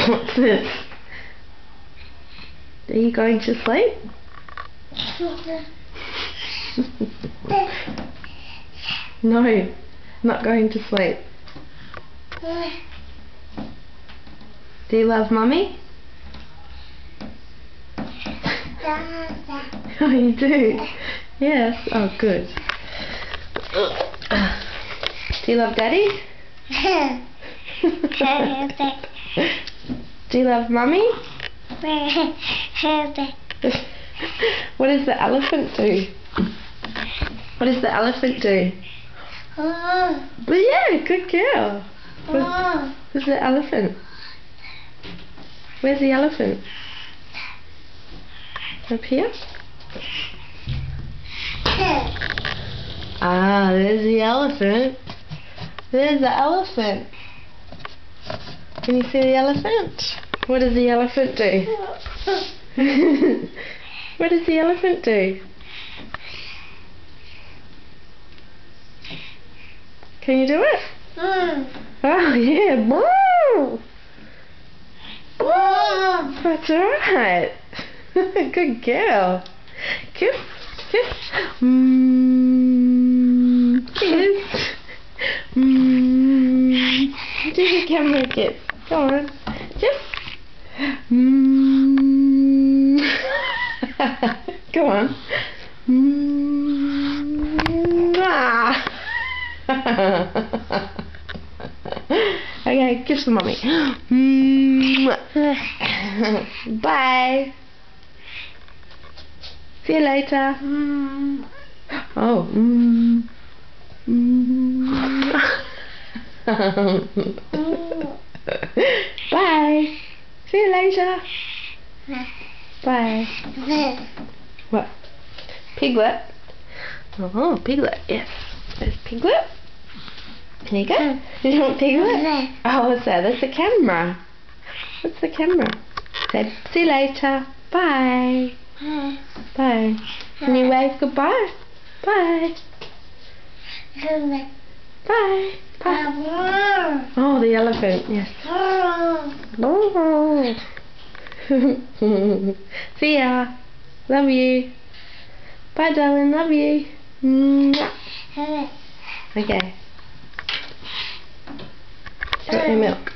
What's this? Are you going to sleep? No, not going to sleep. Do you love Mummy? Oh, you do? Yes. Oh, good. Do you love Daddy? Do you love Mummy? What does the elephant do? What does the elephant do? Well, yeah, good girl. Where's the elephant? Where's the elephant? Up here? Ah, there's the elephant. There's the elephant. Can you see the elephant? What does the elephant do? What does the elephant do? Can you do it? Oh, yeah. Woo! That's right. Good girl. Kiss. Kiss. Kiss. Do the camera kiss. Go on. Kiss. Go on. Okay, kiss the Mummy. Bye. See you later. Oh. Bye. See you later. Bye. What? Piglet? Oh, Piglet, yes. There's Piglet. There you go. You want Piglet? Oh, what's that? That's the camera. What's the camera? Say, see you later. Bye. Bye. Can you wave goodbye? Bye. Bye. Bye. Oh, the elephant, yes. Oh. See ya. Love you. Bye, darling. Love you. Okay. Got your milk.